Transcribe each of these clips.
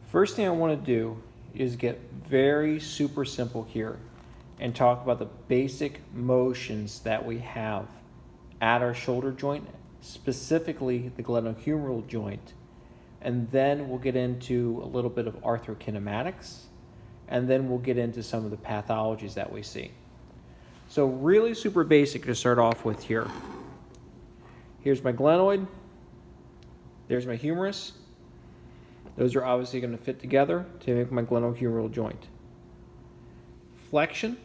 First thing I want to do is get very super simple here and talk about the basic motions that we have at our shoulder joint, specifically the glenohumeral joint. And then we'll get into a little bit of arthrokinematics, and then we'll get into some of the pathologies that we see. So really super basic to start off with here. Here's my glenoid. There's my humerus. Those are obviously going to fit together to make my glenohumeral joint. Flexion.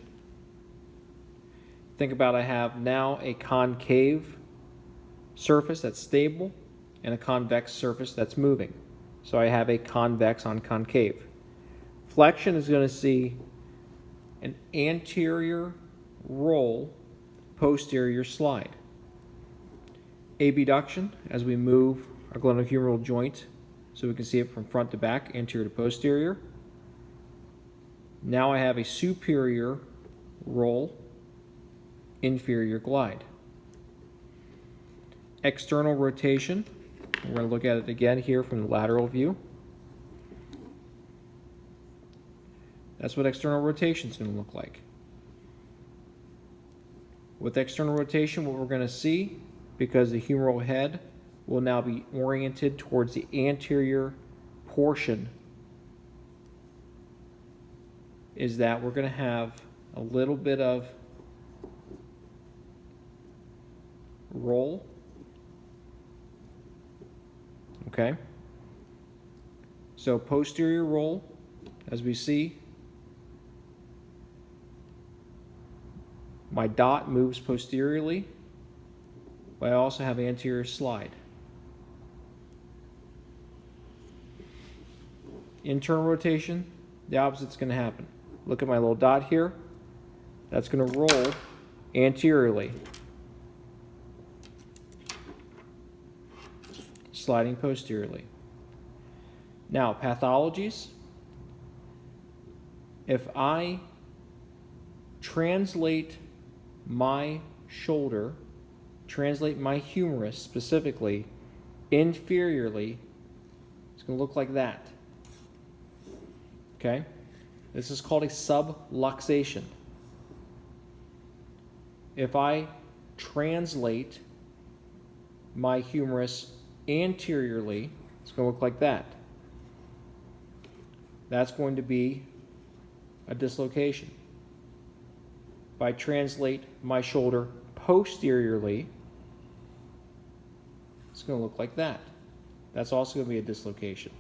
Think about I have now a concave surface that's stable and a convex surface that's moving. So I have a convex on concave. Flexion is going to see an anterior roll, posterior slide. Abduction, as we move our glenohumeral joint so we can see it from front to back, anterior to posterior. Now I have a superior roll, inferior glide. External rotation, we're going to look at it again here from the lateral view. That's what external rotation is going to look like. With external rotation, what we're going to see, because the humeral head will now be oriented towards the anterior portion, is that we're going to have a little bit of roll. Okay? So posterior roll, as we see, my dot moves posteriorly, but I also have anterior slide. Internal rotation, the opposite's going to happen. Look at my little dot here. That's going to roll anteriorly, sliding posteriorly. Now, pathologies. If I translate my shoulder, translate my humerus specifically, inferiorly, it's going to look like that. Okay? This is called a subluxation. If I translate my humerus anteriorly, it's going to look like that. That's going to be a dislocation. If I translate my shoulder posteriorly, it's going to look like that. That's also going to be a dislocation.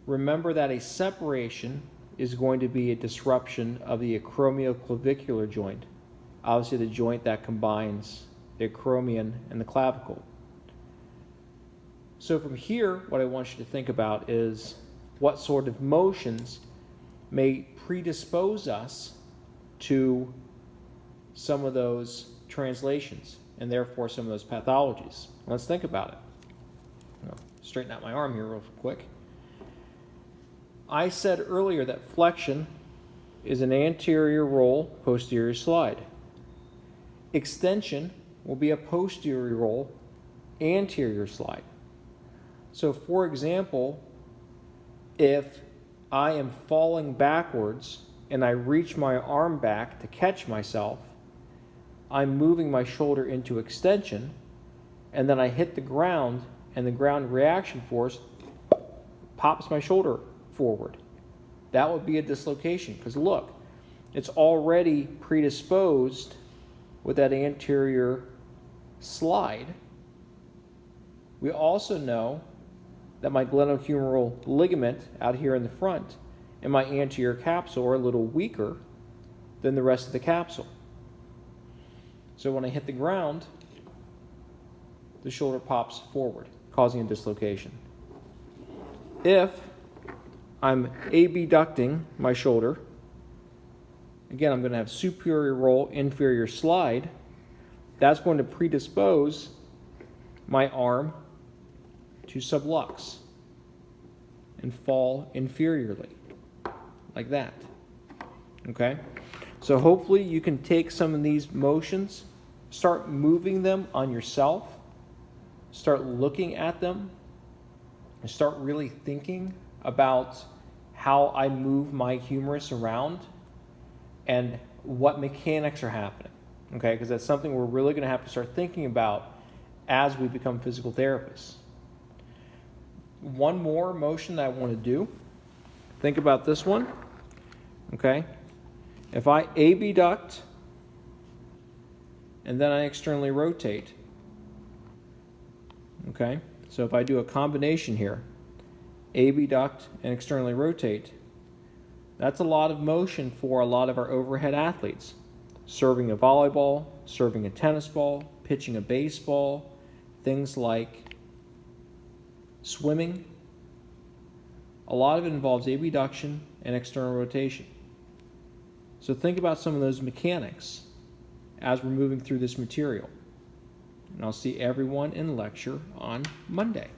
Remember that a separation is going to be a disruption of the acromioclavicular joint, obviously the joint that combines the acromion and the clavicle. So from here, what I want you to think about is what sort of motions may predispose us to some of those translations and therefore some of those pathologies. Let's think about it. I'll straighten out my arm here real quick. I said earlier that flexion is an anterior roll, posterior slide. Extension will be a posterior roll, anterior slide. So for example, if I am falling backwards and I reach my arm back to catch myself, I'm moving my shoulder into extension, and then I hit the ground, and the ground reaction force pops my shoulder forward. That would be a dislocation, because look, it's already predisposed with that anterior slide. We also know that my glenohumeral ligament out here in the front and my anterior capsule are a little weaker than the rest of the capsule. So when I hit the ground, the shoulder pops forward, causing a dislocation. If I'm abducting my shoulder, again, I'm going to have superior roll, inferior slide. That's going to predispose my arm to sublux and fall inferiorly, like that. Okay? So hopefully you can take some of these motions, start moving them on yourself, start looking at them, and start really thinking about how I move my humerus around and what mechanics are happening, okay? Because that's something we're really going to have to start thinking about as we become physical therapists. One more motion that I want to do, think about this one, okay? If I abduct and then I externally rotate, okay? So if I do a combination here, abduct and externally rotate, that's a lot of motion for a lot of our overhead athletes. Serving a volleyball, serving a tennis ball, pitching a baseball, things like swimming. A lot of it involves abduction and external rotation. So think about some of those mechanics as we're moving through this material. And I'll see everyone in lecture on Monday.